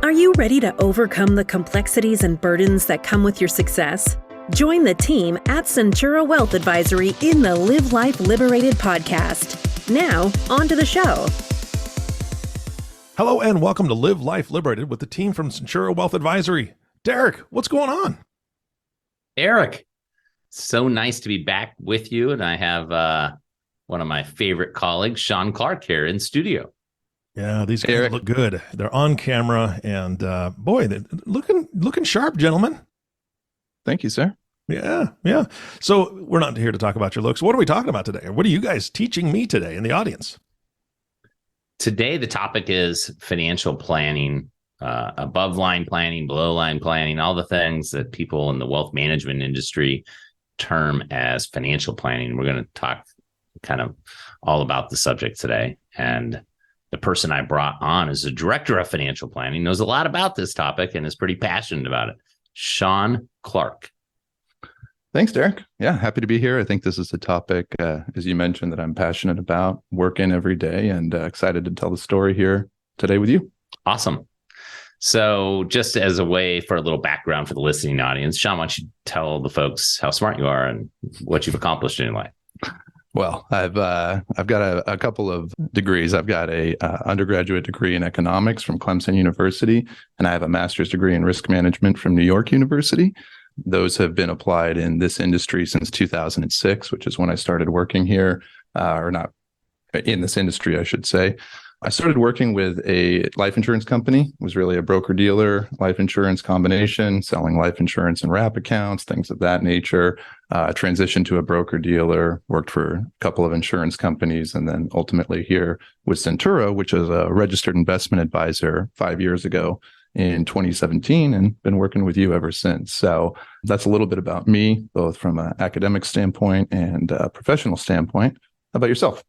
Are you ready to overcome the complexities and burdens that come with your success? Join the team at Centura Wealth Advisory in the Live Life Liberated podcast. Now, on to the show. Hello and welcome to Live Life Liberated with the team from Centura Wealth Advisory. Derek, what's going on? Eric, so nice to be back with you. And I have one of my favorite colleagues, Sean Clark, here in studio. Yeah, these guys look good. They're on camera and boy, they're looking sharp, gentlemen. Thank you, sir. Yeah. So we're not here to talk about your looks. What are we talking about today? What are you guys teaching me today in the audience? Today, the topic is financial planning, above line planning, below line planning, all the things that people in the wealth management industry term as financial planning. We're going to talk kind of all about the subject today. And the person I brought on is the director of financial planning, knows a lot about this topic and is pretty passionate about it. Sean Clark. Thanks, Derek. Yeah, happy to be here. I think this is a topic, as you mentioned, that I'm passionate about, work in every day, and excited to tell the story here today with you. Awesome. So just as a way for a little background for the listening audience, Sean, why don't you tell the folks how smart you are and what you've accomplished in your life? Well, I've got a couple of degrees. I've got a undergraduate degree in economics from Clemson University, and I have a master's degree in risk management from New York University. Those have been applied in this industry since 2006, which is when I started working here, or not in this industry, I should say. I started working with a life insurance company. It was really a broker-dealer life insurance combination, selling life insurance and wrap accounts, things of that nature. Transitioned to a broker-dealer, worked for a couple of insurance companies, and then ultimately here with Centura, which is a registered investment advisor 5 years ago in 2017, and been working with you ever since. So that's a little bit about me, both from an academic standpoint and a professional standpoint. How about yourself?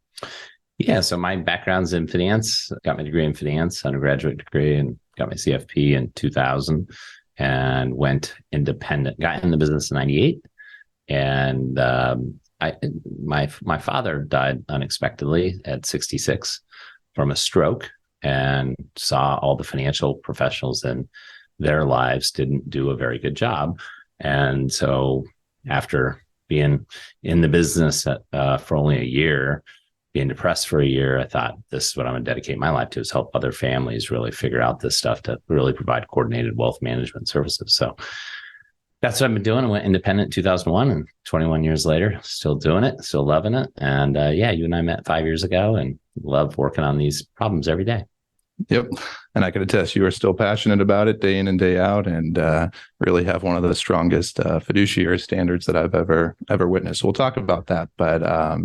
Yeah, so my background's in finance. Got my degree in finance, undergraduate degree, and got my CFP in 2000 and went independent, got in the business in 98. And my father died unexpectedly at 66 from a stroke, and saw all the financial professionals in their lives didn't do a very good job. And so after being in the business for only a year, being depressed for a year, I thought, this is what I'm going to dedicate my life to, is help other families really figure out this stuff to really provide coordinated wealth management services. So that's what I've been doing. I went independent in 2001, and 21 years later, still doing it, still loving it. And you and I met 5 years ago and love working on these problems every day. Yep. And I can attest you are still passionate about it day in and day out, and really have one of the strongest fiduciary standards that I've ever witnessed. So we'll talk about that, but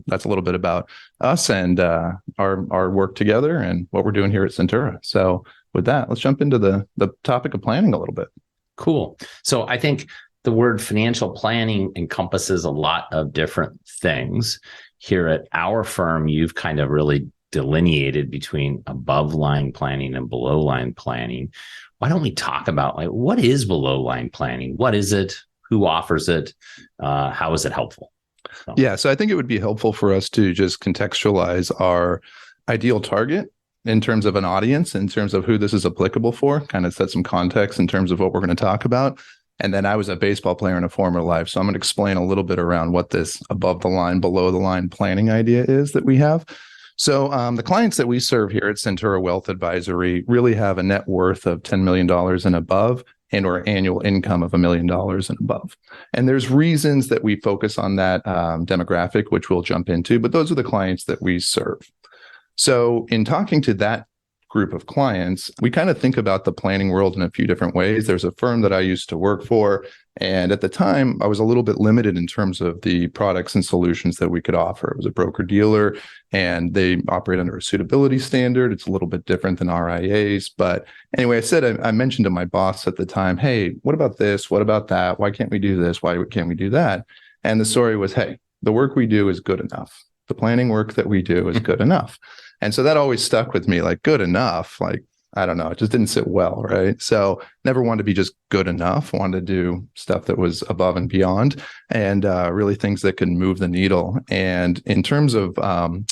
that's a little bit about us and our work together and what we're doing here at Centura. So with that, let's jump into the topic of planning a little bit. Cool. So I think the word financial planning encompasses a lot of different things. Here at our firm, you've kind of really delineated between above line planning and below line planning. Why don't we talk about what is below line planning? What is it? Who offers it? How is it helpful? So I think it would be helpful for us to just contextualize our ideal target in terms of an audience, in terms of who this is applicable for, kind of set some context in terms of what we're going to talk about. And then I was a baseball player in a former life, so I'm going to explain a little bit around what this above the line, below the line planning idea is that we have. So the clients that we serve here at Centura Wealth Advisory really have a net worth of $10 million and above, and or annual income of $1 million and above. And there's reasons that we focus on that demographic, which we'll jump into, but those are the clients that we serve. So in talking to that group of clients, we kind of think about the planning world in a few different ways. There's a firm that I used to work for, and at the time, I was a little bit limited in terms of the products and solutions that we could offer. It was a broker-dealer, and they operate under a suitability standard. It's a little bit different than RIAs. But anyway, I mentioned to my boss at the time, hey, what about this? What about that? Why can't we do this? Why can't we do that? And the story was, hey, the work we do is good enough. The planning work that we do is good enough. And so that always stuck with me, like good enough, like, I don't know, it just didn't sit well, right? So never wanted to be just good enough, wanted to do stuff that was above and beyond, and really things that can move the needle. And in terms of, when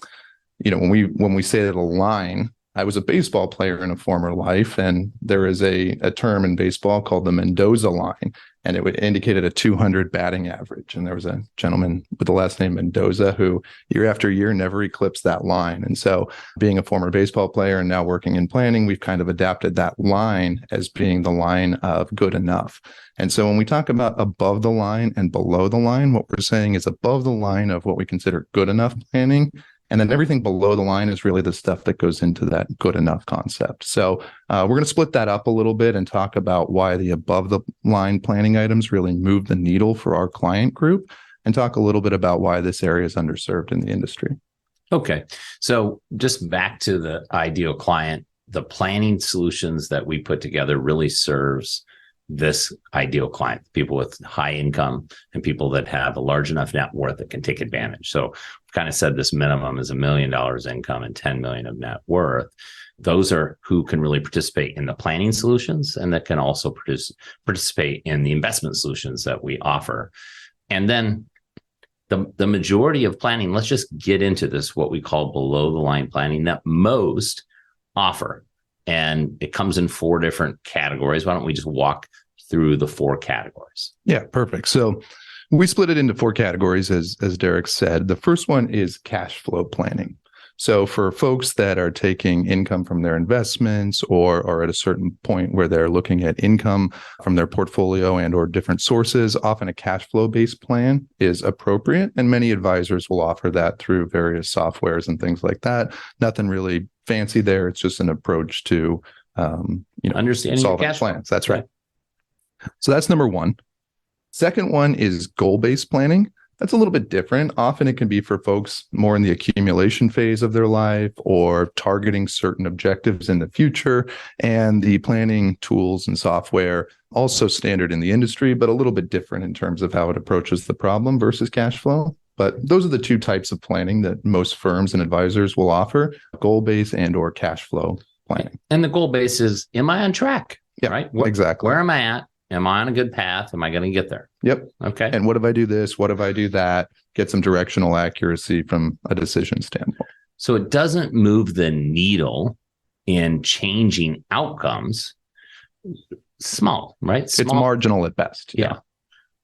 we say that a line, I was a baseball player in a former life, and there is a term in baseball called the Mendoza line, and it indicated a 200 batting average. And there was a gentleman with the last name Mendoza who year after year never eclipsed that line. And so being a former baseball player and now working in planning, we've kind of adapted that line as being the line of good enough. And so when we talk about above the line and below the line, what we're saying is above the line of what we consider good enough planning. And then everything below the line is really the stuff that goes into that good enough concept. So we're going to split that up a little bit and talk about why the above the line planning items really move the needle for our client group, and talk a little bit about why this area is underserved in the industry. Okay. So just back to the ideal client, the planning solutions that we put together really serves this ideal client, people with high income and people that have a large enough net worth that can take advantage. So we've kind of said this minimum is $1 million income and 10 million of net worth. Those are who can really participate in the planning solutions and that can also participate in the investment solutions that we offer. And then the majority of planning, let's just get into this, what we call below the line planning that most offer. And it comes in 4 different categories. Why don't we just walk through the 4 categories? Yeah, perfect. So we split it into 4 categories, as Derek said. The first one is cash flow planning. So for folks that are taking income from their investments or are at a certain point where they're looking at income from their portfolio and or different sources, often a cash flow based plan is appropriate. And many advisors will offer that through various softwares and things like that. Nothing really fancy there. It's just an approach to understanding solving cash plans. That's right. So that's number one. Second one is goal-based planning. That's a little bit different. Often it can be for folks more in the accumulation phase of their life or targeting certain objectives in the future. And the planning tools and software also standard in the industry, but a little bit different in terms of how it approaches the problem versus cash flow. But those are the 2 types of planning that most firms and advisors will offer: goal-based and or cash flow planning. And the goal base is, am I on track? Yeah, right. Exactly. Where am I at? Am I on a good path? Am I going to get there? Yep. Okay. And what if I do this? What if I do that? Get some directional accuracy from a decision standpoint. So it doesn't move the needle in changing outcomes. Small, right? Small. It's marginal at best. Yeah.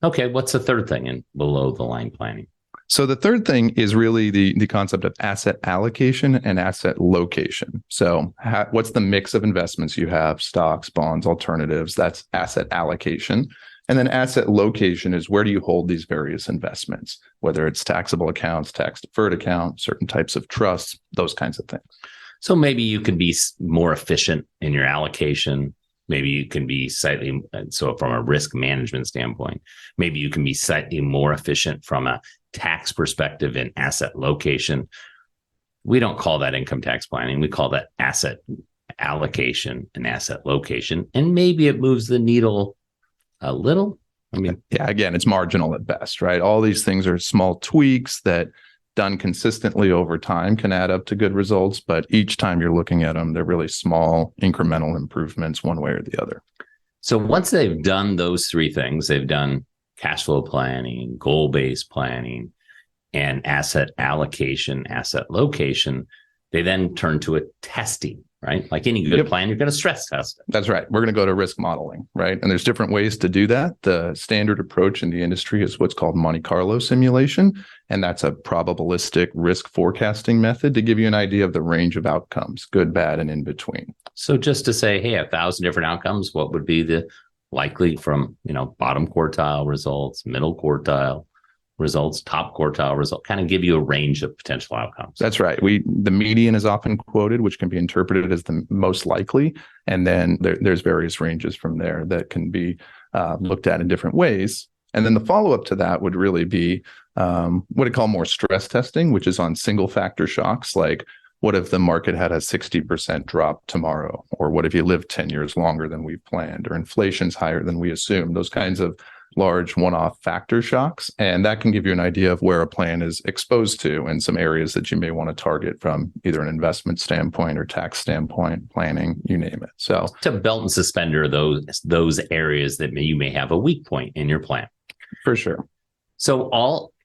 Okay. What's the third thing in below the line planning? So the third thing is really the concept of asset allocation and asset location. So what's the mix of investments you have? Stocks, bonds, alternatives. That's asset allocation. And then asset location is where do you hold these various investments, whether it's taxable accounts, tax deferred accounts, certain types of trusts, those kinds of things. So maybe you can be more efficient in your allocation. Maybe you can be slightly, so from a risk management standpoint, maybe you can be slightly more efficient from a tax perspective in asset location. We don't call that income tax planning. We call that asset allocation and asset location. And maybe it moves the needle a little. I mean, yeah, again, it's marginal at best, right? All these things are small tweaks that done consistently over time can add up to good results. But each time you're looking at them, they're really small incremental improvements one way or the other. So once they've done those 3 things, they've done cash flow planning, goal-based planning, and asset allocation, asset location, they then turn to a testing, right? Like any good plan, you're going to stress test it. That's right. We're going to go to risk modeling, right? And there's different ways to do that. The standard approach in the industry is what's called Monte Carlo simulation. And that's a probabilistic risk forecasting method to give you an idea of the range of outcomes, good, bad, and in between. So just to say, hey, 1,000 different outcomes, what would be the likely from, bottom quartile results, middle quartile results, top quartile result, kind of give you a range of potential outcomes. That's right. The median is often quoted, which can be interpreted as the most likely. And then there's various ranges from there that can be looked at in different ways. And then the follow-up to that would really be what I call more stress testing, which is on single factor shocks, like what if the market had a 60% drop tomorrow? Or what if you lived 10 years longer than we planned? Or inflation's higher than we assumed? Those kinds of large one-off factor shocks. And that can give you an idea of where a plan is exposed to and some areas that you may want to target from either an investment standpoint or tax standpoint, planning, you name it. So to belt and suspender those areas that you may have a weak point in your plan. For sure. So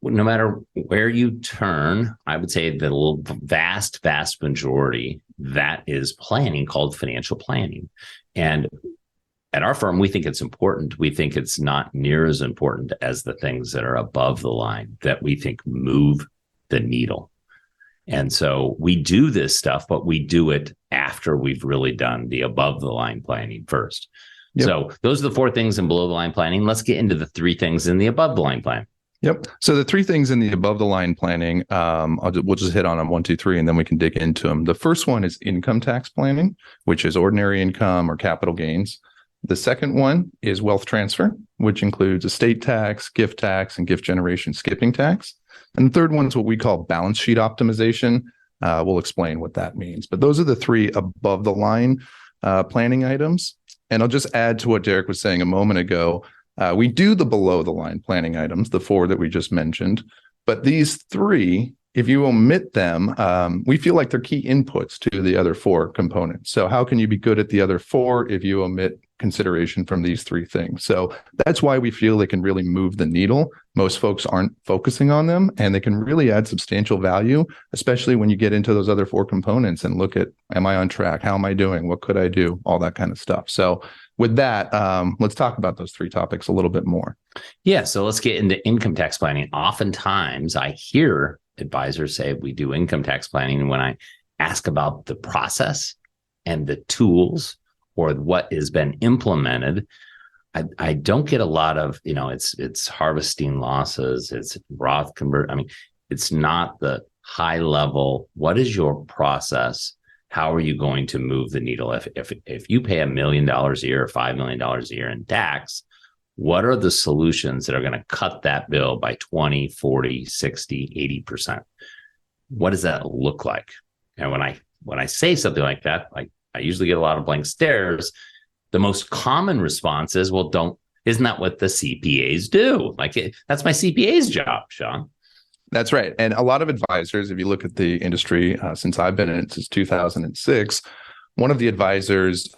no matter where you turn, I would say the vast majority, that is planning, called financial planning. And at our firm, we think it's important. We think it's not near as important as the things that are above the line that we think move the needle. And so we do this stuff, but we do it after we've really done the above the line planning first. Yep. So those are the 4 things in below the line planning. Let's get into the 3 things in the above the line plan. Yep. So the 3 things in the above the line planning, we'll just hit on them 1, 2, 3, and then we can dig into them. The first one is income tax planning, which is ordinary income or capital gains. The second one is wealth transfer, which includes estate tax, gift tax, and gift generation skipping tax. And the third one is what we call balance sheet optimization. We'll explain what that means. But those are the 3 above the line planning items. And I'll just add to what Derek was saying a moment ago. We do the below the line planning items, the 4 that we just mentioned. But these 3, if you omit them, we feel like they're key inputs to the other 4 components. So how can you be good at the other 4 if you omit consideration from these 3 things? So that's why we feel they can really move the needle. Most folks aren't focusing on them, and they can really add substantial value, especially when you get into those other 4 components and look at, am I on track? How am I doing? What could I do? All that kind of stuff. So with that, let's talk about those 3 topics a little bit more. Yeah. So let's get into income tax planning. Oftentimes I hear advisors say we do income tax planning. And when I ask about the process and the tools or what has been implemented, I don't get a lot of, it's harvesting losses, it's Roth convert. I mean, it's not the high level. What is your process? How are you going to move the needle? If you pay $1 million a year or $5 million a year in tax, what are the solutions that are going to cut that bill by 20, 40, 60, 80%? What does that look like? And when I say something like that, like I usually get a lot of blank stares. The most common response is, well, isn't that what the CPAs do? That's my CPA's job, Sean. That's right. And a lot of advisors, if you look at the industry, since I've been in it since 2006, one of the advisors'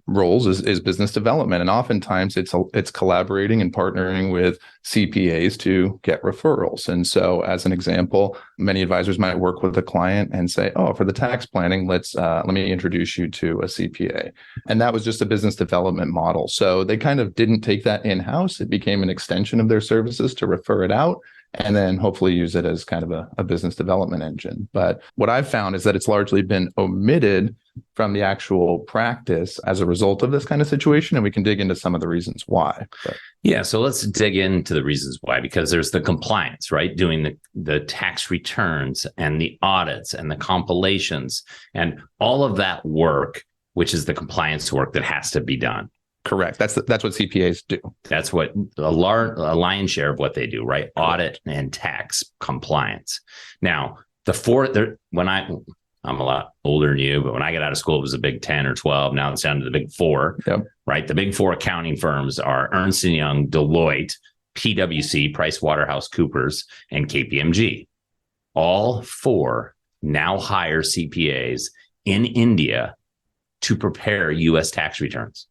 roles is business development. And oftentimes it's collaborating and partnering with CPAs to get referrals. And so as an example, many advisors might work with a client and say, oh, for the tax planning, let me introduce you to a CPA. And that was just a business development model. So they kind of didn't take that in-house. It became an extension of their services to refer it out, and then hopefully use it as kind of a business development engine. But what I've found is that it's largely been omitted from the actual practice as a result of this kind of situation. And we can dig into some of the reasons why. Yeah, so let's dig into the reasons why, because there's the compliance, right? Doing the tax returns and the audits and the compilations and all of that work, which is the compliance work that has to be done. Correct. That's what CPAs do. That's what a lion's share of what they do, right? Audit and tax compliance. Now, I'm a lot older than you, but when I got out of school, it was a big 10 or 12. Now it's down to the big 4, yep. Right? The big 4 accounting firms are Ernst & Young, Deloitte, PwC, PricewaterhouseCoopers, and KPMG. All 4 now hire CPAs in India to prepare U.S. tax returns.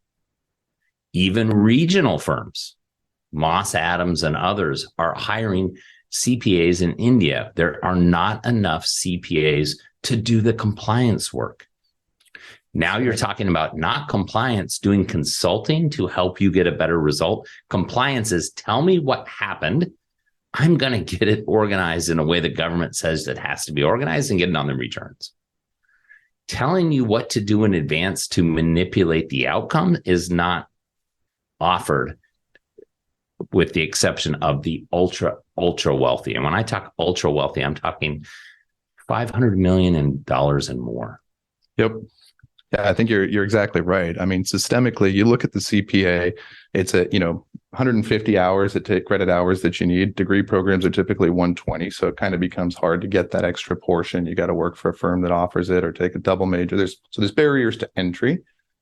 Even regional firms, Moss Adams and others, are hiring CPAs in India. There are not enough CPAs to do the compliance work. Now you're talking about not compliance, doing consulting to help you get a better result. Compliance is, tell me what happened. I'm going to get it organized in a way the government says it has to be organized and get it on the returns. Telling you what to do in advance to manipulate the outcome is not offered, with the exception of the ultra wealthy. And when I talk ultra wealthy, I'm talking $500 million and more. Yep. Yeah, I think you're exactly right. I mean, systemically, you look at the CPA, it's 150 hours credit hours that you need. Degree programs are typically 120, so it kind of becomes hard to get that extra portion. You got to work for a firm that offers it or take a double major. There's barriers to entry.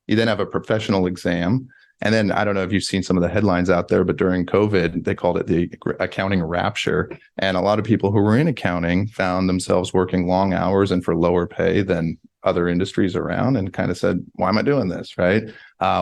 You then have a professional exam. And then I don't know if you've seen some of the headlines out there, but during COVID, they called it the accounting rapture. And a lot of people who were in accounting found themselves working long hours and for lower pay than other industries around, and kind of said, why am I doing this? Right.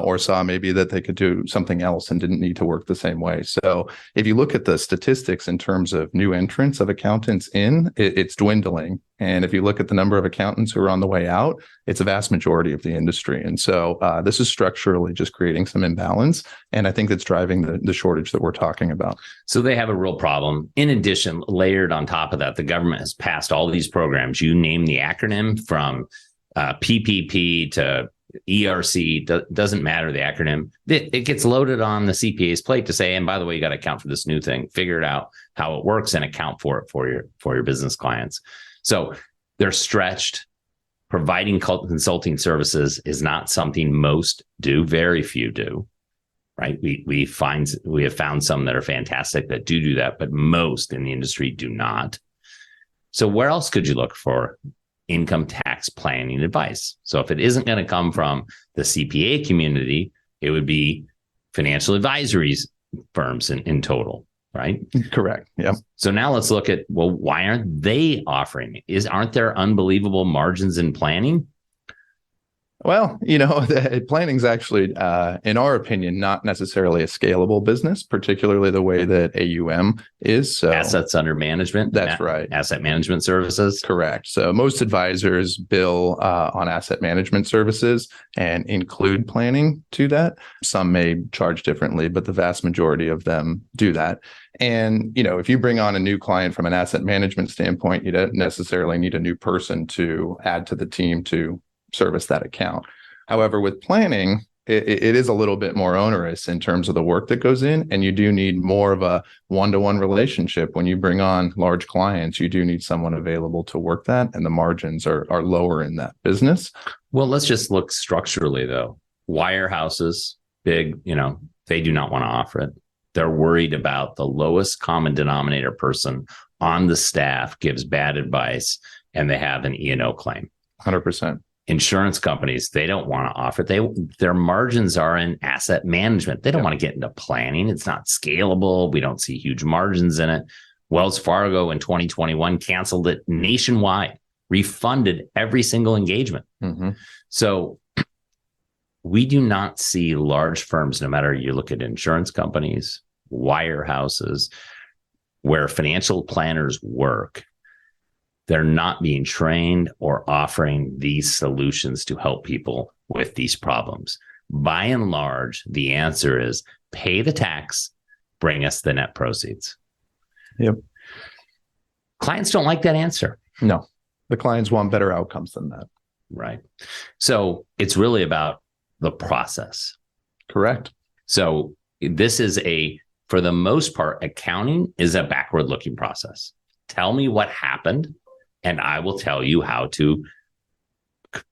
or saw maybe that they could do something else and didn't need to work the same way. So if you look at the statistics in terms of new entrants of accountants it's dwindling. And if you look at the number of accountants who are on the way out, it's a vast majority of the industry. And so this is structurally just creating some imbalance. And I think that's driving the shortage that we're talking about. So they have a real problem. In addition, layered on top of that, the government has passed all these programs. You name the acronym from PPP to ERC, doesn't matter the acronym. It gets loaded on the CPA's plate to say, and by the way, you got to account for this new thing, figure it out how it works and account for it for your business clients. So they're stretched. Providing consulting services is not something most do. Very few do, right? We have found some that are fantastic that do that, but most in the industry do not. So where else could you look for income tax planning advice? So if it isn't going to come from the CPA community, it would be financial advisories firms in total, right? Correct. Yep. So now let's look at, well, why aren't they offering it? Aren't there unbelievable margins in planning? Well, the planning's actually, in our opinion, not necessarily a scalable business, particularly the way that AUM is. So assets under management. That's right. Asset management services. Correct. So most advisors bill on asset management services and include planning to that. Some may charge differently, but the vast majority of them do that. And, if you bring on a new client from an asset management standpoint, you don't necessarily need a new person to add to the team to service that account. However, with planning, it is a little bit more onerous in terms of the work that goes in, and you do need more of a one-to-one relationship. When you bring on large clients, you do need someone available to work that, and the margins are lower in that business. Well, let's just look structurally, though. Wirehouses, big, they do not want to offer it. They're worried about the lowest common denominator person on the staff gives bad advice, and they have an E&O claim. 100%. Insurance companies, they don't want to offer it. Their margins are in asset management. They don't want to get into planning. It's not scalable. We don't see huge margins in it. Wells Fargo in 2021 canceled it nationwide, refunded every single engagement. Mm-hmm. So we do not see large firms, no matter you look at insurance companies, wirehouses, where financial planners work. They're not being trained or offering these solutions to help people with these problems. By and large, the answer is pay the tax, bring us the net proceeds. Yep. Clients don't like that answer. No, the clients want better outcomes than that. Right. So it's really about the process. Correct. So this is for the most part, accounting is a backward-looking process. Tell me what happened, and I will tell you how to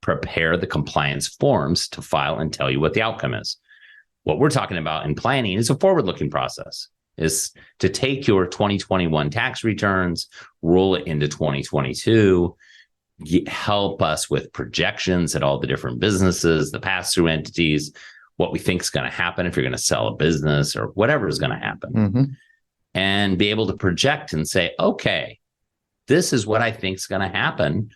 prepare the compliance forms to file and tell you what the outcome is. What we're talking about in planning is a forward-looking process, is to take your 2021 tax returns, roll it into 2022, help us with projections at all the different businesses, the pass-through entities, what we think is going to happen if you're going to sell a business or whatever is going to happen, mm-hmm. and be able to project and say, okay, this is what I think is going to happen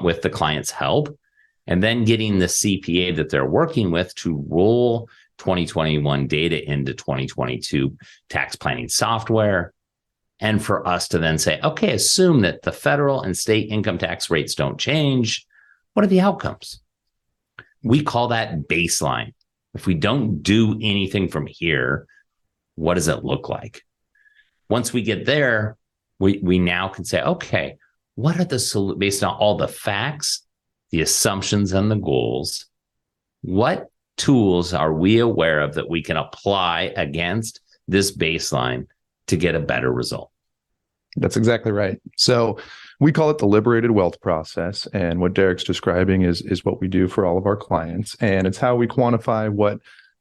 with the client's help, and then getting the CPA that they're working with to roll 2021 data into 2022 tax planning software. And for us to then say, okay, assume that the federal and state income tax rates don't change. What are the outcomes? We call that baseline. If we don't do anything from here, what does it look like? Once we get there, we now can say, okay, what are based on all the facts, the assumptions, and the goals, what tools are we aware of that we can apply against this baseline to get a better result? That's exactly right. So we call it the liberated wealth process. And what Derek's describing is what we do for all of our clients. And it's how we quantify what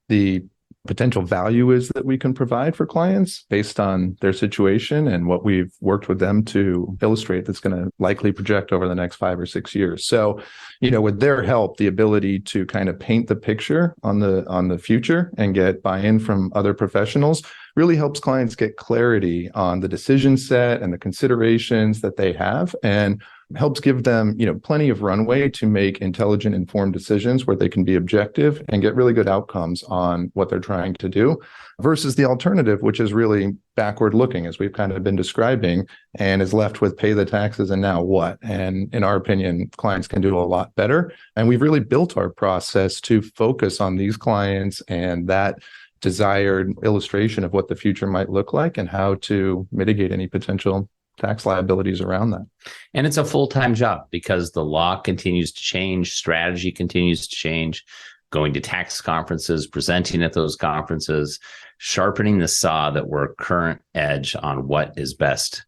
the potential value is that we can provide for clients based on their situation and what we've worked with them to illustrate that's going to likely project over the next 5 or 6 years. So, with their help, the ability to kind of paint the picture on the future and get buy-in from other professionals really helps clients get clarity on the decision set and the considerations that they have and helps give them, plenty of runway to make intelligent, informed decisions where they can be objective and get really good outcomes on what they're trying to do, versus the alternative, which is really backward looking, as we've kind of been describing, and is left with pay the taxes and now what? And in our opinion, clients can do a lot better. And we've really built our process to focus on these clients and that desired illustration of what the future might look like and how to mitigate any potential tax liabilities around that. And it's a full-time job because the law continues to change, strategy continues to change, going to tax conferences, presenting at those conferences, sharpening the saw that we're current edge on what is best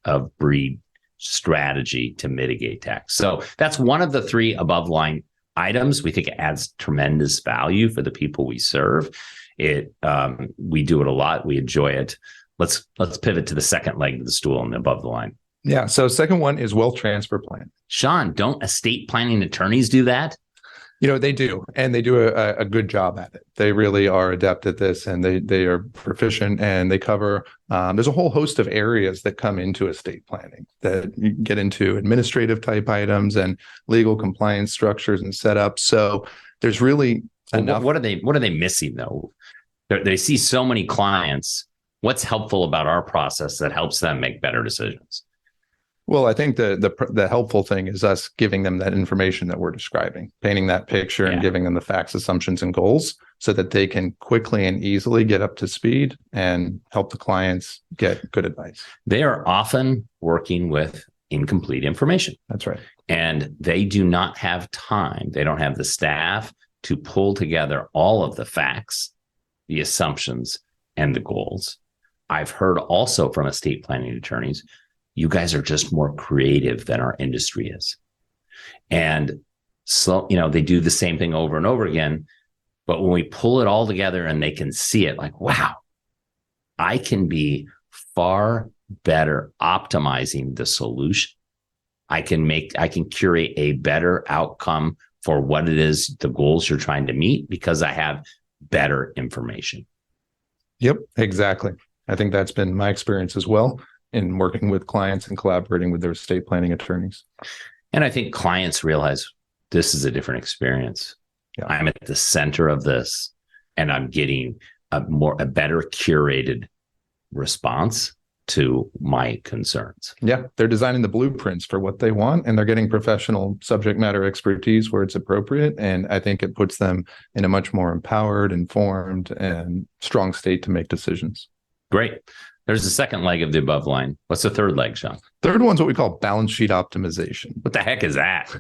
of breed strategy to mitigate tax. So that's one of the 3 above line items. We think it adds tremendous value for the people we serve. We do it a lot. We enjoy it. Let's pivot to the second leg of the stool and above the line. Yeah. So second one is wealth transfer plan. Sean, don't estate planning attorneys do that? They do, and they do a good job at it. They really are adept at this, and they are proficient, and they cover, there's a whole host of areas that come into estate planning that you get into administrative type items and legal compliance structures and setups. So there's really enough. What are they missing though? They see so many clients. What's helpful about our process that helps them make better decisions? Well, I think the helpful thing is us giving them that information that we're describing, painting that picture and giving them the facts, assumptions, and goals so that they can quickly and easily get up to speed and help the clients get good advice. They are often working with incomplete information. That's right. And they do not have time. They don't have the staff to pull together all of the facts, the assumptions, and the goals. I've heard also from estate planning attorneys, you guys are just more creative than our industry is. And so, they do the same thing over and over again. But when we pull it all together and they can see it like, wow, I can be far better optimizing the solution. I can curate a better outcome for what it is, the goals you're trying to meet, because I have better information. Yep, exactly. I think that's been my experience as well in working with clients and collaborating with their estate planning attorneys. And I think clients realize this is a different experience. Yeah. I'm at the center of this, and I'm getting a better curated response to my concerns. Yeah, they're designing the blueprints for what they want, and they're getting professional subject matter expertise where it's appropriate. And I think it puts them in a much more empowered, informed, and strong state to make decisions. Great. There's the second leg of the above line. What's the third leg, Sean? Third one's what we call balance sheet optimization. What the heck is that?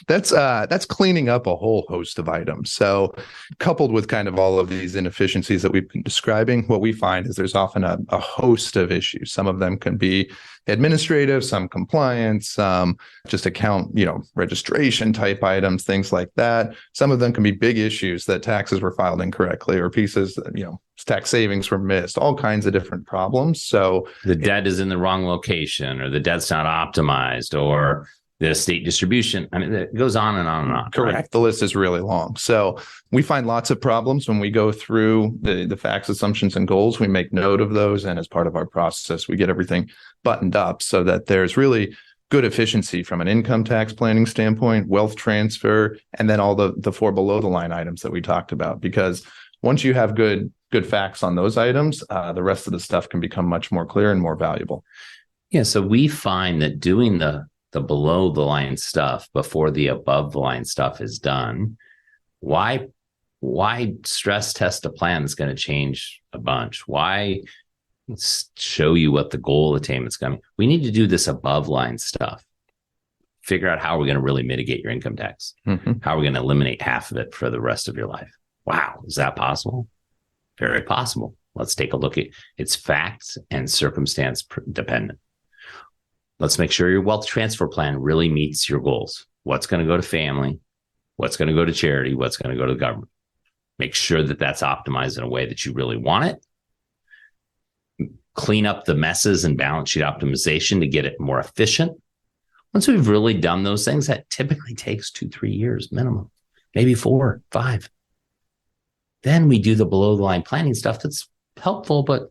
That's cleaning up a whole host of items. So coupled with kind of all of these inefficiencies that we've been describing, what we find is there's often a host of issues. Some of them can be administrative, some compliance, some just account, registration type items, things like that. Some of them can be big issues that taxes were filed incorrectly or pieces that, tax savings were missed, all kinds of different problems. So the debt is in the wrong location, or the debt's not optimized, or the estate distribution. I mean, it goes on and on and on. Correct. Right? The list is really long. So we find lots of problems when we go through the facts, assumptions, and goals. We make note of those. And as part of our process, we get everything buttoned up so that there's really good efficiency from an income tax planning standpoint, wealth transfer, and then all the 4 below the line items that we talked about. Because once you have good facts on those items, the rest of the stuff can become much more clear and more valuable. Yeah. So we find that doing the below the line stuff before the above the line stuff is done, why stress test a plan that's going to change a bunch? Why show you what the goal attainment's going to be? We need to do this above line stuff. Figure out how we're going to really mitigate your income tax. Mm-hmm. How we're going to eliminate half of it for the rest of your life. Wow. Is that possible? Very possible. Let's take a look at it's facts and circumstance dependent. Let's make sure your wealth transfer plan really meets your goals. What's going to go to family? What's going to go to charity? What's going to go to the government? Make sure that that's optimized in a way that you really want it. Clean up the messes and balance sheet optimization to get it more efficient. Once we've really done those things, that typically takes 2-3 years minimum, maybe 4, 5. Then we do the below the line planning stuff that's helpful, but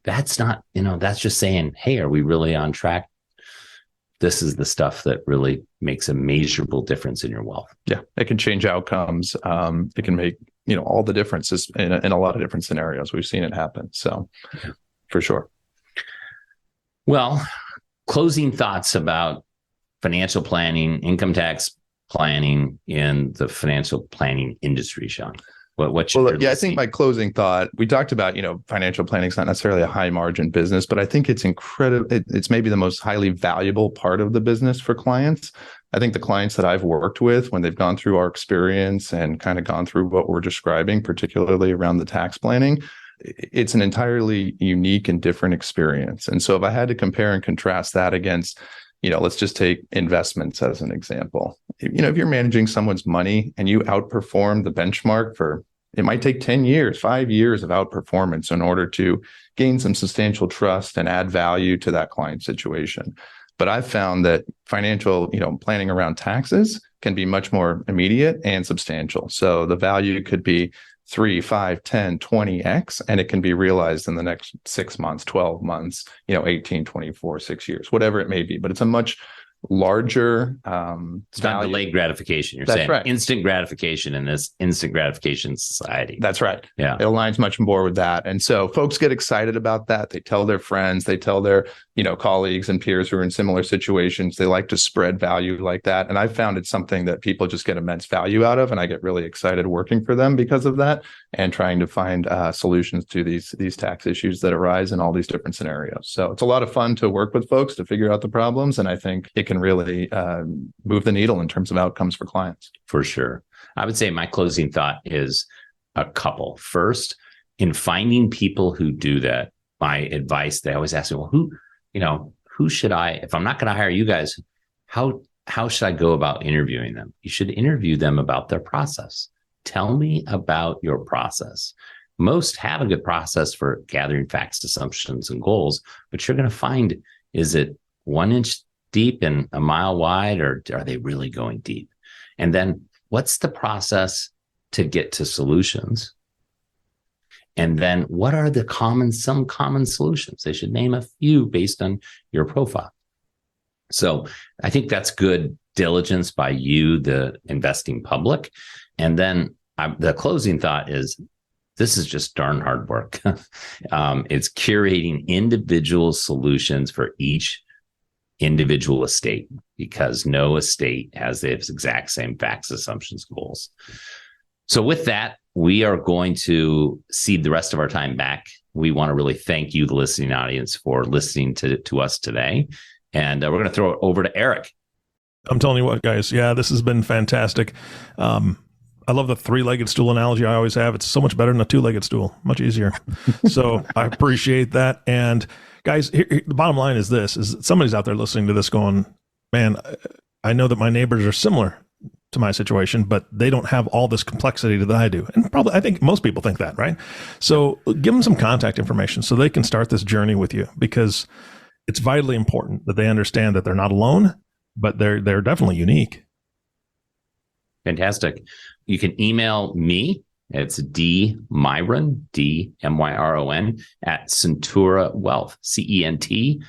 that's not, that's just saying, hey, are we really on track this is the stuff that really makes a measurable difference in your wealth. Yeah, it can change outcomes. It can make, all the differences in a lot of different scenarios. We've seen it happen. So for sure. Well, closing thoughts about financial planning, income tax planning in the financial planning industry, Sean. I think my closing thought, we talked about, financial planning is not necessarily a high margin business, but I think it's incredible. It's maybe the most highly valuable part of the business for clients. I think the clients that I've worked with, when they've gone through our experience and kind of gone through what we're describing, particularly around the tax planning, it's an entirely unique and different experience. And so if I had to compare and contrast that against, let's just take investments as an example. If you're managing someone's money and you outperform the benchmark it might take 10 years, 5 years of outperformance in order to gain some substantial trust and add value to that client situation. But I've found that financial, planning around taxes can be much more immediate and substantial. So the value could be 3, 5, 10, 20x, and it can be realized in the next 6 months, 12 months, 18, 24, 6 years, whatever it may be. But it's a much larger it's not delayed gratification. That's saying right. Instant gratification in this instant gratification society. That's right. Yeah. It aligns much more with that. And so folks get excited about that. They tell their friends, they tell their, colleagues and peers who are in similar situations. They like to spread value like that. And I've found it's something that people just get immense value out of. And I get really excited working for them because of that and trying to find solutions to these tax issues that arise in all these different scenarios. So it's a lot of fun to work with folks to figure out the problems. And I think it can really move the needle in terms of outcomes for clients. For sure. I would say my closing thought is a couple. First, in finding people who do that, my advice, they always ask me, well, who should I, if I'm not going to hire you guys, how should I go about interviewing them? You should interview them about their process. Tell me about your process. Most have a good process for gathering facts, assumptions, and goals, but you're going to find, is it 1 inch deep and a mile wide, or are they really going deep? And then what's the process to get to solutions? And then what are some common solutions? They should name a few based on your profile. So I think that's good diligence by you, the investing public. And then the closing thought is, this is just darn hard work. It's curating individual solutions for each individual estate, because no estate has the exact same facts, assumptions, goals. So with that, we are going to cede the rest of our time back. We want to really thank you, the listening audience, for listening to us today. And we're going to throw it over to Eric. I'm telling you what, guys. Yeah, this has been fantastic. I love the 3-legged stool analogy I always have. It's so much better than a 2-legged stool, much easier. So I appreciate that. And guys, the bottom line is this, is somebody's out there listening to this going, man, I know that my neighbors are similar to my situation, but they don't have all this complexity that I do. And probably, I think most people think that, right? So give them some contact information so they can start this journey with you, because it's vitally important that they understand that they're not alone, but they're definitely unique. Fantastic. You can email me. It's Myron, DMYRON at Centura Wealth, CENTURA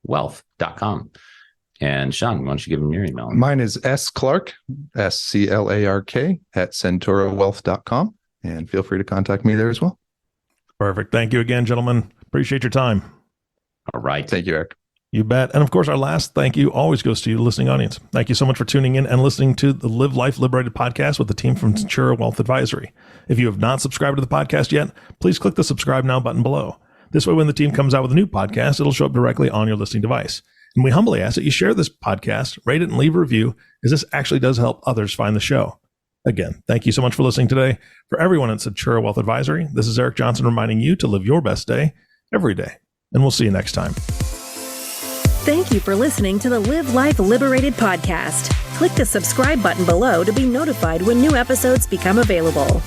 wealth.com. And Sean, why don't you give them your email? Mine is Clark, SCLARK at CenturaWealth.com. And feel free to contact me there as well. Perfect. Thank you again, gentlemen. Appreciate your time. All right. Thank you, Eric. You bet. And of course, our last thank you always goes to you, the listening audience. Thank you so much for tuning in and listening to the Live Life Liberated podcast with the team from Centura Wealth Advisory. If you have not subscribed to the podcast yet, please click the subscribe now button below. This way, when the team comes out with a new podcast, it'll show up directly on your listening device. And we humbly ask that you share this podcast, rate it, and leave a review, as this actually does help others find the show. Again, thank you so much for listening today. For everyone at Centura Wealth Advisory, this is Eric Johnson reminding you to live your best day every day. And we'll see you next time. Thank you for listening to the Live Life Liberated podcast. Click the subscribe button below to be notified when new episodes become available.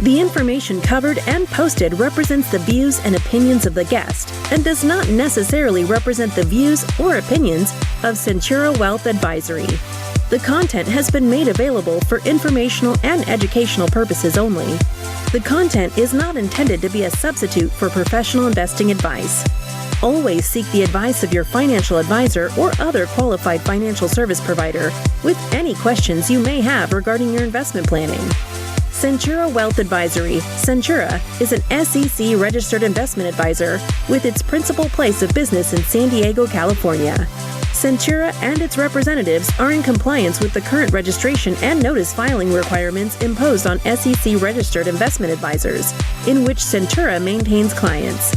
The information covered and posted represents the views and opinions of the guest and does not necessarily represent the views or opinions of Centura Wealth Advisory. The content has been made available for informational and educational purposes only. The content is not intended to be a substitute for professional investing advice. Always seek the advice of your financial advisor or other qualified financial service provider with any questions you may have regarding your investment planning. Centura Wealth Advisory. Centura is an SEC registered investment advisor with its principal place of business in San Diego, California. Centura and its representatives are in compliance with the current registration and notice filing requirements imposed on SEC registered investment advisors, in which Centura maintains clients.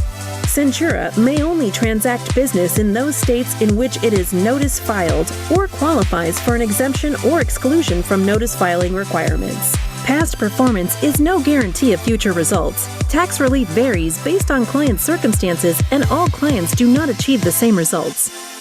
Centura may only transact business in those states in which it is notice filed or qualifies for an exemption or exclusion from notice filing requirements. Past performance is no guarantee of future results. Tax relief varies based on client circumstances, and all clients do not achieve the same results.